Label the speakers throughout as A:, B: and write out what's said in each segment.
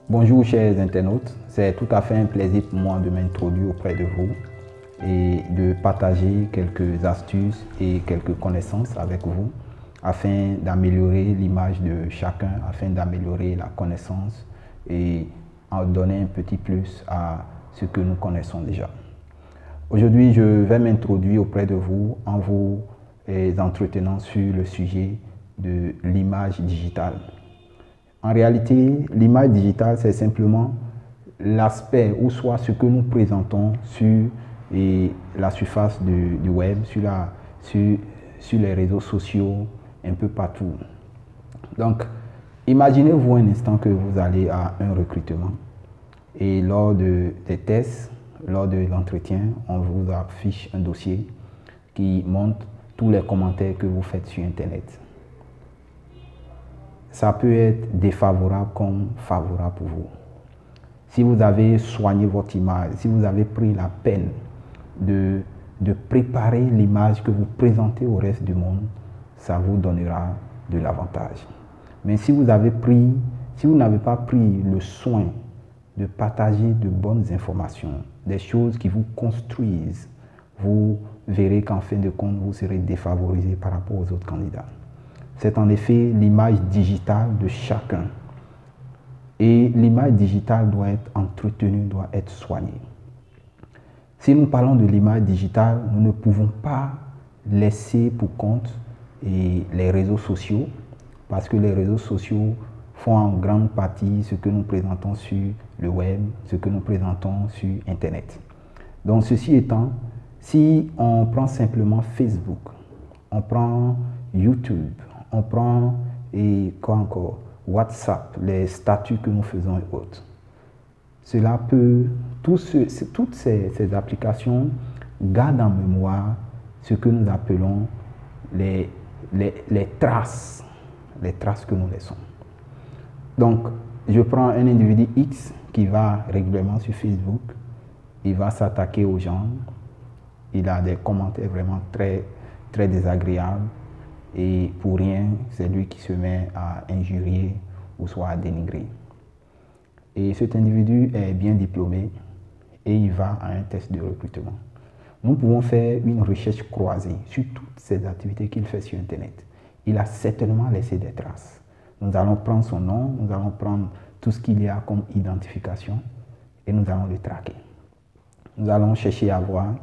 A: Bonjour chers internautes, c'est tout à fait un plaisir pour moi de m'introduire auprès de vous et de partager quelques astuces et quelques connaissances avec vous afin d'améliorer l'image de chacun, afin d'améliorer la connaissance et en donner un petit plus à ce que nous connaissons déjà. Aujourd'hui, je vais m'introduire auprès de vous en vous entretenant sur le sujet de l'image digitale. En réalité, l'image digitale, c'est simplement l'aspect ou soit ce que nous présentons sur la surface du web, sur les réseaux sociaux, un peu partout. Donc, imaginez-vous un instant que vous allez à un recrutement et lors des tests, lors de l'entretien, on vous affiche un dossier qui montre tous les commentaires que vous faites sur Internet. Ça peut être défavorable comme favorable pour vous. Si vous avez soigné votre image, si vous avez pris la peine de préparer l'image que vous présentez au reste du monde, ça vous donnera de l'avantage. Mais si vous n'avez pas pris le soin de partager de bonnes informations, des choses qui vous construisent, vous verrez qu'en fin de compte, vous serez défavorisé par rapport aux autres candidats. C'est en effet l'image digitale de chacun. Et l'image digitale doit être entretenue, doit être soignée. Si nous parlons de l'image digitale, nous ne pouvons pas laisser pour compte les réseaux sociaux, parce que les réseaux sociaux font en grande partie ce que nous présentons sur le web, ce que nous présentons sur Internet. Donc ceci étant, si on prend simplement Facebook, on prend YouTube, on prend WhatsApp, les statuts que nous faisons et autres. Toutes ces applications gardent en mémoire ce que nous appelons les traces que nous laissons. Donc, je prends un individu X qui va régulièrement sur Facebook, il va s'attaquer aux gens, il a des commentaires vraiment très, très désagréables. Et pour rien, c'est lui qui se met à injurier ou soit à dénigrer. Et cet individu est bien diplômé et il va à un test de recrutement. Nous pouvons faire une recherche croisée sur toutes ces activités qu'il fait sur Internet. Il a certainement laissé des traces. Nous allons prendre son nom, nous allons prendre tout ce qu'il y a comme identification et nous allons le traquer. Nous allons chercher à voir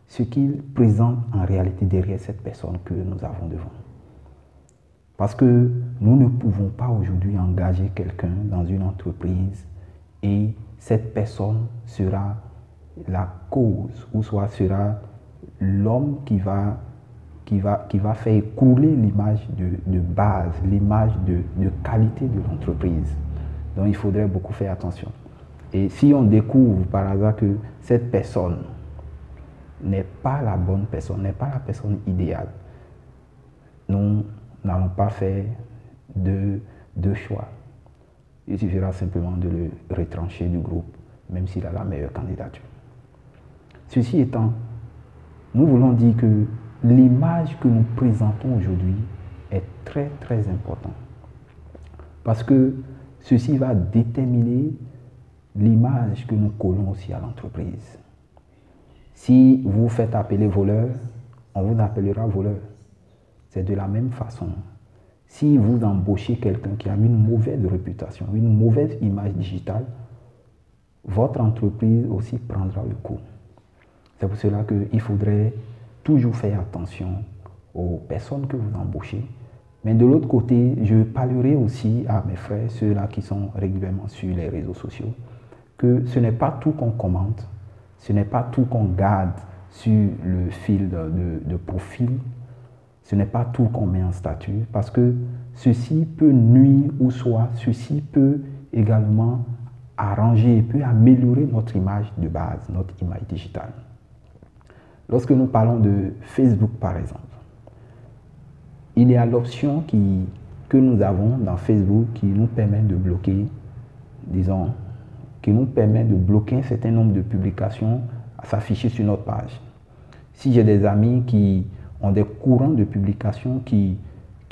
A: ce qu'il présente en réalité derrière cette personne que nous avons devant. Parce que nous ne pouvons pas aujourd'hui engager quelqu'un dans une entreprise et cette personne sera la cause ou soit sera l'homme qui va faire écrouler l'image de base, l'image de qualité de l'entreprise. Donc il faudrait beaucoup faire attention. Et si on découvre par hasard que cette personne n'est pas la bonne personne, n'est pas la personne idéale, nous n'allons pas faire deux choix. Il suffira simplement de le retrancher du groupe, même s'il a la meilleure candidature. Ceci étant, nous voulons dire que l'image que nous présentons aujourd'hui est très très importante. Parce que ceci va déterminer l'image que nous collons aussi à l'entreprise. Si vous faites appeler voleur, on vous appellera voleur. C'est de la même façon. Si vous embauchez quelqu'un qui a une mauvaise réputation, une mauvaise image digitale, votre entreprise aussi prendra le coup. C'est pour cela qu'il faudrait toujours faire attention aux personnes que vous embauchez. Mais de l'autre côté, je parlerai aussi à mes frères, ceux-là qui sont régulièrement sur les réseaux sociaux, que ce n'est pas tout qu'on commente, ce n'est pas tout qu'on garde sur le fil de profil, ce n'est pas tout qu'on met en statut, parce que ceci peut nuire ou soit ceci peut également arranger, peut améliorer notre image de base, notre image digitale. Lorsque nous parlons de Facebook par exemple, il y a l'option que nous avons dans Facebook qui nous permet de bloquer, disons, qui nous permet de bloquer un certain nombre de publications à s'afficher sur notre page. Si j'ai des amis qui ont des courants de publication qui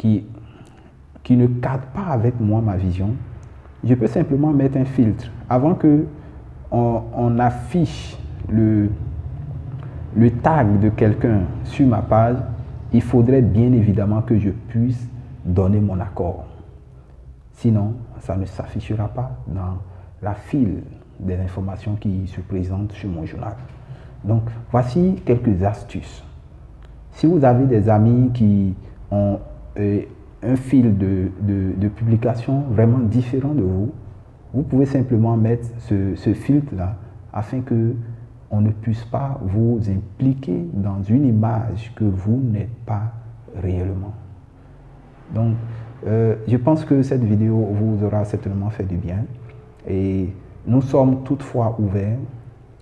A: ne cadrent pas avec moi ma vision, je peux simplement mettre un filtre. Avant que on affiche le tag de quelqu'un sur ma page, il faudrait bien évidemment que je puisse donner mon accord. Sinon, ça ne s'affichera pas dans la file des informations qui se présentent sur mon journal. Donc, voici quelques astuces. Si vous avez des amis qui ont un fil de publication vraiment différent de vous, vous pouvez simplement mettre ce filtre-là afin que on ne puisse pas vous impliquer dans une image que vous n'êtes pas réellement. Donc, je pense que cette vidéo vous aura certainement fait du bien. Et nous sommes toutefois ouverts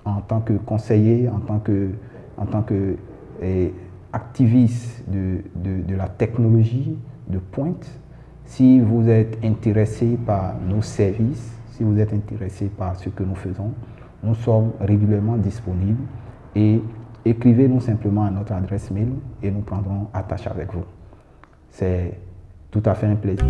A: en tant que conseillers, en tant que activistes de la technologie de pointe. Si vous êtes intéressé par nos services, si vous êtes intéressé par ce que nous faisons, nous sommes régulièrement disponibles et écrivez-nous simplement à notre adresse mail et nous prendrons attache avec vous. C'est tout à fait un plaisir.